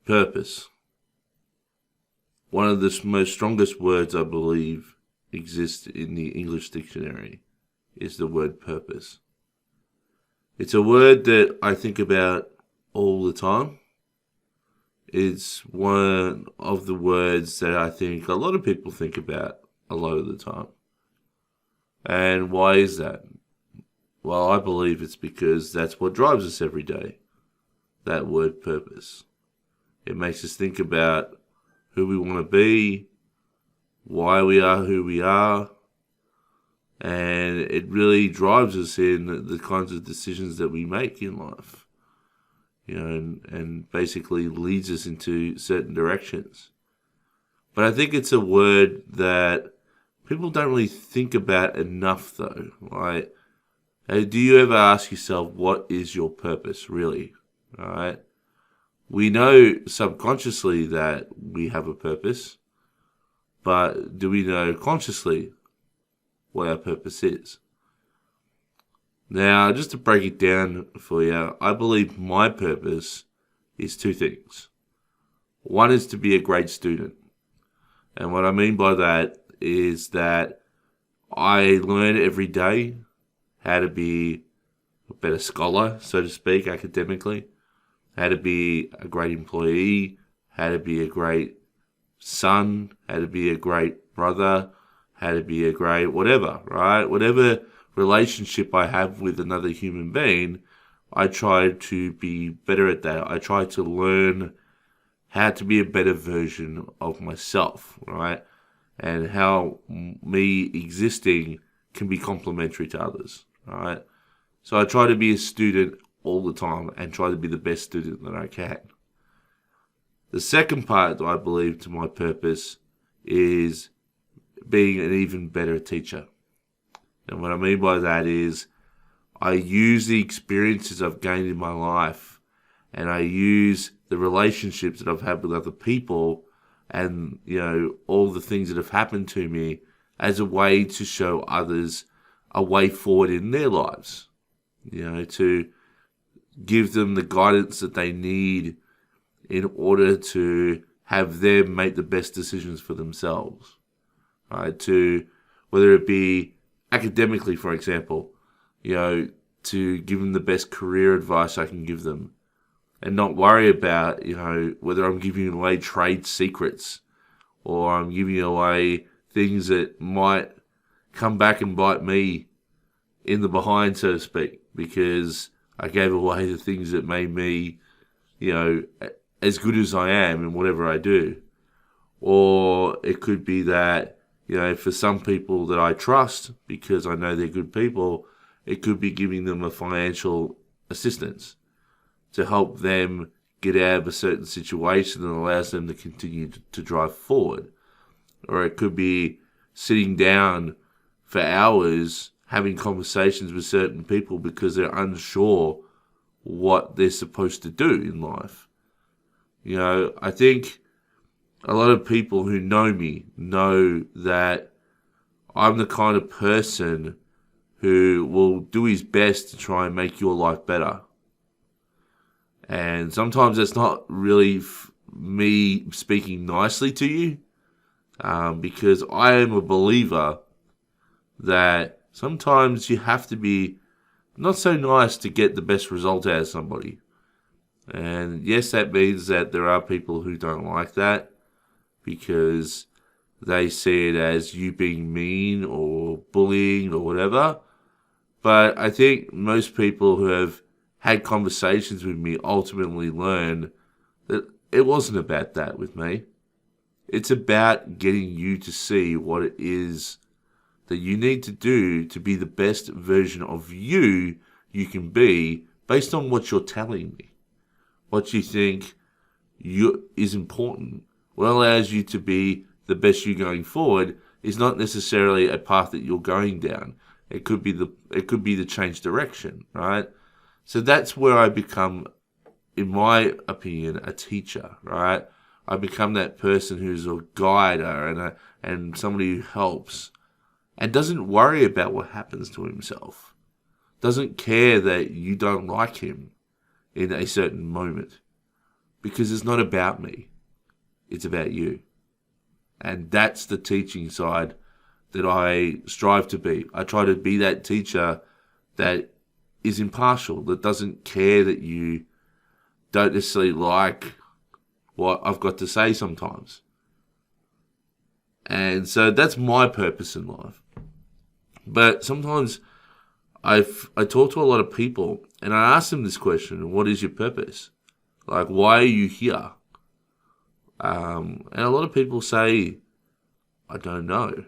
Purpose. One of the most strongest words I believe exists in the English dictionary is the word purpose. It's a word that I think about all the time. It's one of the words that I think a lot of people think about a lot of the time. And why is that? Well, I believe it's because that's what drives us every day. That word purpose. It makes us think about who we want to be, why we are who we are, and it really drives us in the kinds of decisions that we make in life, and basically leads us into certain directions. But I think it's a word that people don't really think about enough, though. Like, do you ever ask yourself, what is your purpose, really? All right? We know subconsciously that we have a purpose, but do we know consciously what our purpose is? Now, just to break it down for you, I believe my purpose is two things. One is to be a great student. And what I mean by that is that I learn every day how to be a better scholar, so to speak, academically, how to be a great employee, how to be a great son, how to be a great brother, how to be a great whatever, right? Whatever relationship I have with another human being, I try to be better at that. I try to learn how to be a better version of myself, right? And how me existing can be complementary to others, right? So I try to be a student all the time and try to be the best student that I can. The second part that I believe to my purpose is being an even better teacher. And what I mean by that is I use the experiences I've gained in my life and I use the relationships that I've had with other people and, all the things that have happened to me as a way to show others a way forward in their lives, to give them the guidance that they need in order to have them make the best decisions for themselves, right? To, whether it be academically, for example, to give them the best career advice I can give them and not worry about, whether I'm giving away trade secrets or I'm giving away things that might come back and bite me in the behind, so to speak, because I gave away the things that made me, as good as I am in whatever I do. Or it could be that, for some people that I trust, because I know they're good people, it could be giving them a financial assistance to help them get out of a certain situation that allows them to continue to drive forward. Or it could be sitting down for hours having conversations with certain people because they're unsure what they're supposed to do in life. I think a lot of people who know me know that I'm the kind of person who will do his best to try and make your life better. And sometimes that's not really me speaking nicely to you, because I am a believer that sometimes you have to be not so nice to get the best result out of somebody. And yes, that means that there are people who don't like that because they see it as you being mean or bullying or whatever. But I think most people who have had conversations with me ultimately learn that it wasn't about that with me. It's about getting you to see what it is that you need to do to be the best version of you can be based on what you're telling me. What you think is important. What allows you to be the best you going forward is not necessarily a path that you're going down. It could be the change direction, right? So that's where I become, in my opinion, a teacher, right? I become that person who's a guider and somebody who helps and doesn't worry about what happens to himself. Doesn't care that you don't like him in a certain moment. because it's not about me. It's about you. And that's the teaching side that I strive to be. I try to be that teacher that is impartial, that doesn't care that you don't necessarily like what I've got to say sometimes. And so that's my purpose in life. But sometimes I talk to a lot of people and I ask them this question: what is your purpose? Like, why are you here? And a lot of people say, I don't know.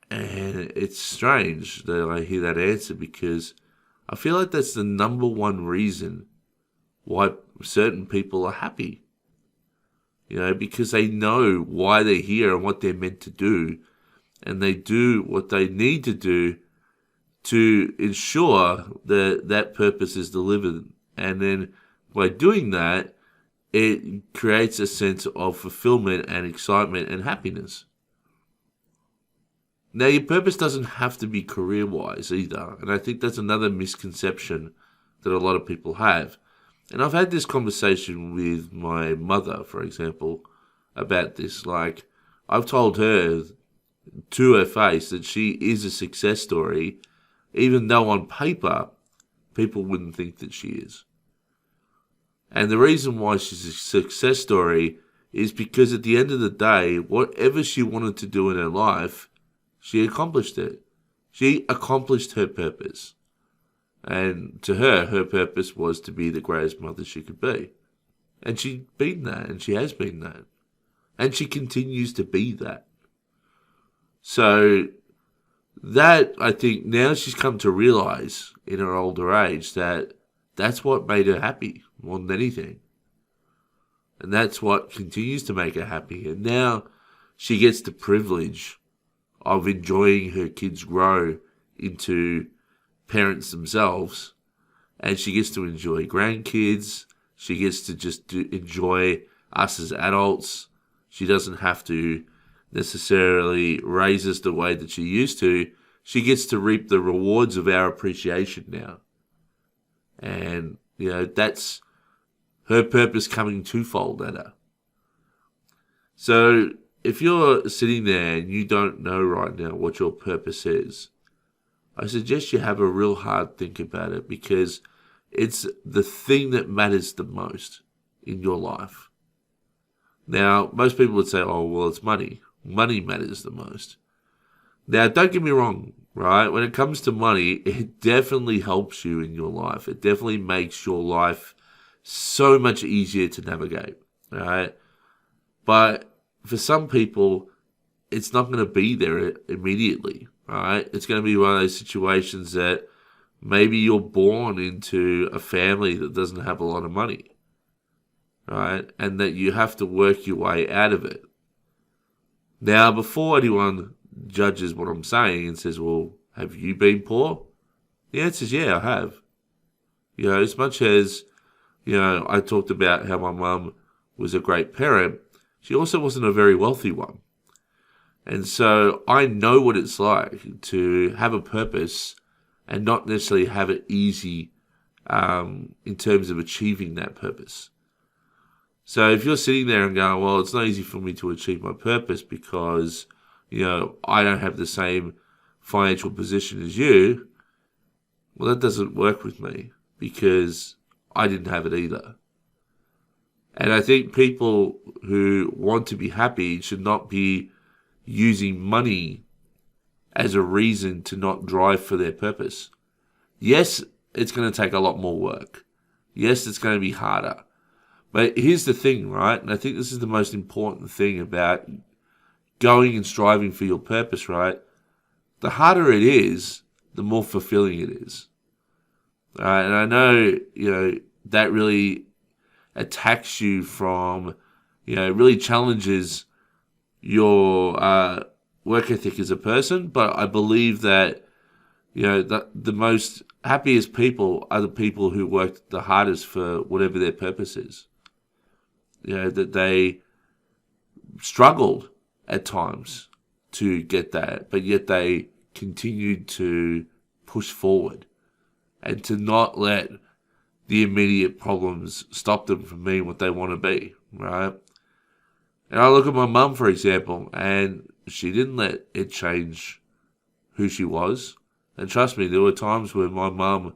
And it's strange that I hear that answer, because I feel like that's the number one reason why certain people are happy. Because they know why they're here and what they're meant to do, and they do what they need to do to ensure that that purpose is delivered. And then by doing that, it creates a sense of fulfillment and excitement and happiness. Now, your purpose doesn't have to be career-wise either, and I think that's another misconception that a lot of people have. And I've had this conversation with my mother, for example, about this. Like, I've told her to her face that she is a success story, even though on paper, people wouldn't think that she is. And the reason why she's a success story is because at the end of the day, whatever she wanted to do in her life, she accomplished it. She accomplished her purpose. And to her, her purpose was to be the greatest mother she could be. And she's been that, and she has been that. And she continues to be that. So that, I think, now she's come to realize in her older age that that's what made her happy more than anything. And that's what continues to make her happy. And now she gets the privilege of enjoying her kids grow into parents themselves, and she gets to enjoy grandkids. She gets to just enjoy us as adults. She doesn't have to necessarily raise us the way that she used to. She gets to reap the rewards of our appreciation now. And, that's her purpose coming twofold at her. So if you're sitting there and you don't know right now what your purpose is, I suggest you have a real hard think about it, because it's the thing that matters the most in your life. Now, most people would say, oh, well, it's money. Money matters the most. Now, don't get me wrong, right? When it comes to money, it definitely helps you in your life. It definitely makes your life so much easier to navigate, right? But for some people, it's not going to be there immediately. Right? It's going to be one of those situations that maybe you're born into a family that doesn't have a lot of money, right? And that you have to work your way out of it. Now, before anyone judges what I'm saying and says, well, have you been poor? The answer is, yeah, I have. As much as, I talked about how my mum was a great parent, she also wasn't a very wealthy one. And so I know what it's like to have a purpose and not necessarily have it easy in terms of achieving that purpose. So if you're sitting there and going, well, it's not easy for me to achieve my purpose because, I don't have the same financial position as you, well, that doesn't work with me, because I didn't have it either. And I think people who want to be happy should not be using money as a reason to not drive for their purpose. Yes, it's going to take a lot more work. Yes, it's going to be harder. But here's the thing, right? And I think this is the most important thing about going and striving for your purpose, right? The harder it is, the more fulfilling it is. And I know, that really attacks you from, really challenges your work ethic as a person, but I believe that the most happiest people are the people who worked the hardest for whatever their purpose is. That they struggled at times to get that, but yet they continued to push forward and to not let the immediate problems stop them from being what they want to be, right? And I look at my mum, for example, and she didn't let it change who she was. And trust me, there were times where my mum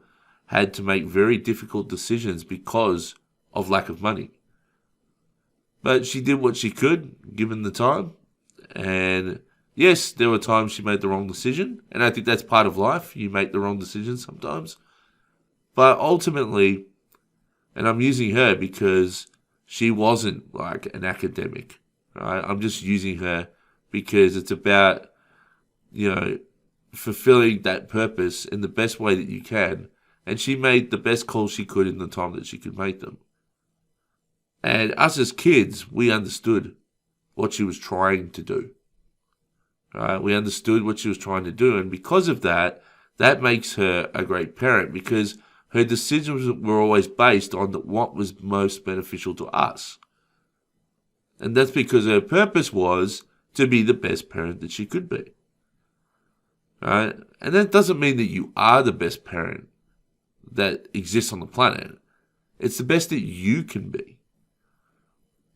had to make very difficult decisions because of lack of money. But she did what she could, given the time. And yes, there were times she made the wrong decision. And I think that's part of life. You make the wrong decision sometimes. But ultimately, and I'm using her because she wasn't like an academic, right? I'm just using her because it's about, fulfilling that purpose in the best way that you can. And she made the best calls she could in the time that she could make them. And us as kids, we understood what she was trying to do. Right? We understood what she was trying to do. And because of that, that makes her a great parent because her decisions were always based on what was most beneficial to us. And that's because her purpose was to be the best parent that she could be. Right? And that doesn't mean that you are the best parent that exists on the planet. It's the best that you can be.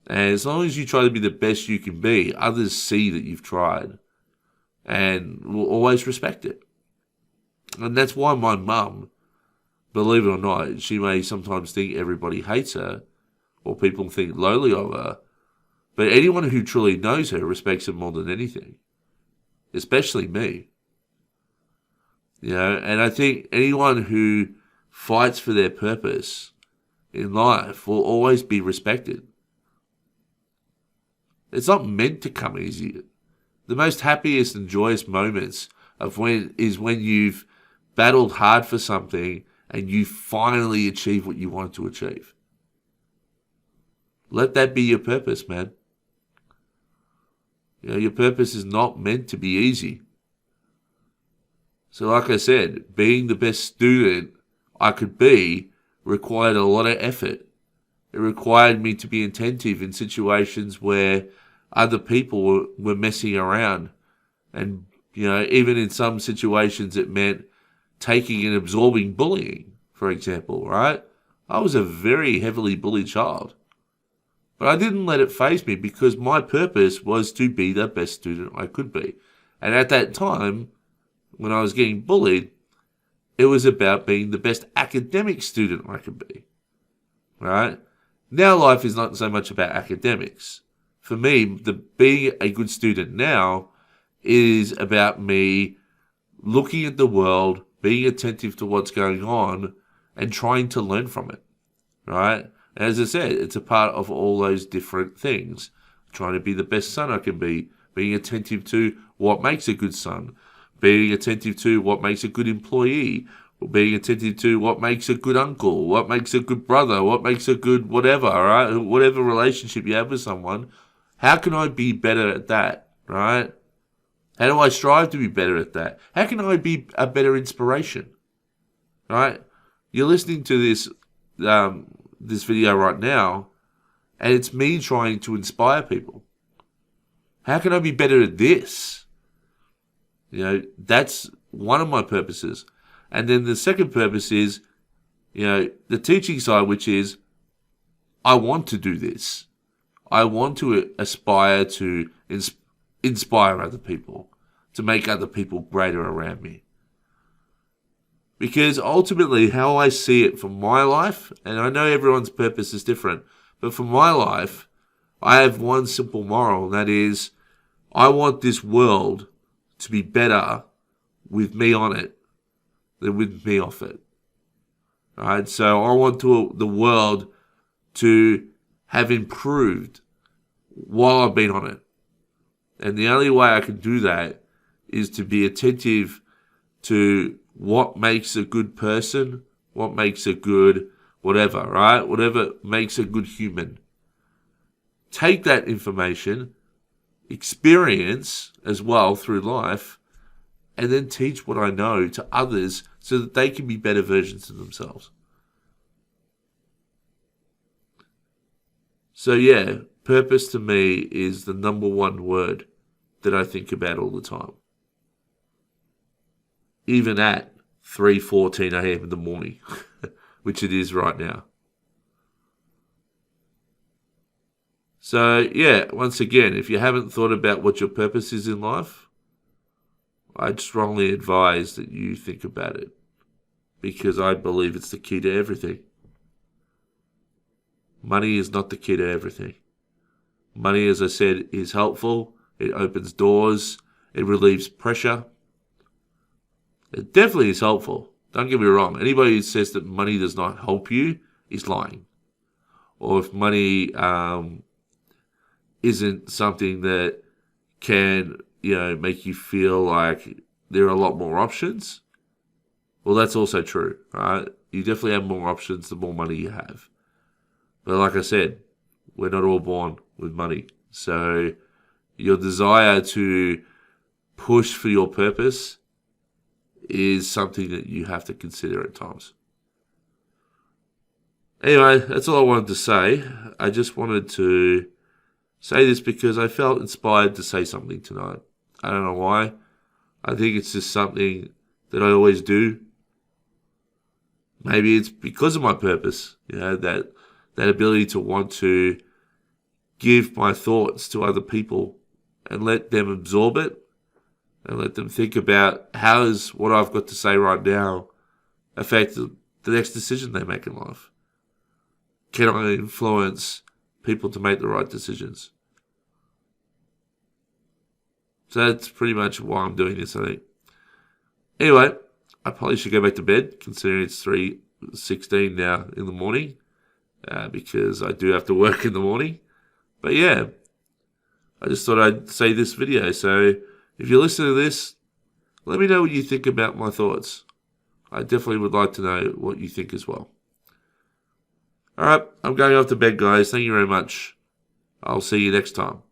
And as long as you try to be the best you can be, others see that you've tried and will always respect it. And that's why my mum, believe it or not, she may sometimes think everybody hates her or people think lowly of her, but anyone who truly knows her respects her more than anything, especially me. And I think anyone who fights for their purpose in life will always be respected. It's not meant to come easy. The most happiest and joyous moments is when you've battled hard for something and you finally achieve what you want to achieve. Let that be your purpose, man. Your purpose is not meant to be easy. So like I said, being the best student I could be required a lot of effort. It required me to be attentive in situations where other people were messing around. And, even in some situations it meant taking and absorbing bullying, for example, right? I was a very heavily bullied child. But I didn't let it faze me because my purpose was to be the best student I could be. And at that time, when I was getting bullied, it was about being the best academic student I could be, right? Now life is not so much about academics. For me, being a good student now is about me looking at the world, being attentive to what's going on, and trying to learn from it, right? And as I said, it's a part of all those different things. Trying to be the best son I can be, being attentive to what makes a good son, being attentive to what makes a good employee, being attentive to what makes a good uncle, what makes a good brother, what makes a good whatever, right? Whatever relationship you have with someone, how can I be better at that, right? How do I strive to be better at that? How can I be a better inspiration, right? You're listening to this video right now, and it's me trying to inspire people. How can I be better at this? That's one of my purposes. And then the second purpose is, the teaching side, which is, I want to do this. I want to aspire to inspire other people, to make other people greater around me. Because ultimately, how I see it for my life, and I know everyone's purpose is different, but for my life, I have one simple moral, and that is, I want this world to be better with me on it than with me off it. Right? So I want the world to have improved while I've been on it. And the only way I can do that is to be attentive to what makes a good person, what makes a good whatever, right? Whatever makes a good human. Take that information, experience as well through life, and then teach what I know to others so that they can be better versions of themselves. So yeah, purpose to me is the number one word that I think about all the time. Even at 3:14 a.m. in the morning which it is right now. So, yeah, once again, if you haven't thought about what your purpose is in life, I'd strongly advise that you think about it, because I believe it's the key to everything. Money is not the key to everything. Money, as I said, is helpful. It opens doors. It relieves pressure. It definitely is helpful. Don't get me wrong. Anybody who says that money does not help you is lying. Or if money isn't something that can, make you feel like there are a lot more options, well, that's also true, right? You definitely have more options the more money you have. But like I said, we're not all born with money. So your desire to push for your purpose is something that you have to consider at times. Anyway, that's all I wanted to say. I just wanted to say this because I felt inspired to say something tonight. I don't know why. I think it's just something that I always do. Maybe it's because of my purpose, that ability to want to give my thoughts to other people and let them absorb it and let them think about how does what I've got to say right now affect the next decision they make in life. Can I influence people to make the right decisions? So that's pretty much why I'm doing this, I think. Anyway, I probably should go back to bed, considering it's 3:16 now in the morning, because I do have to work in the morning. But yeah, I just thought I'd say this video. So if you listen to this, let me know what you think about my thoughts. I definitely would like to know what you think as well. All right, I'm going off to bed, guys. Thank you very much. I'll see you next time.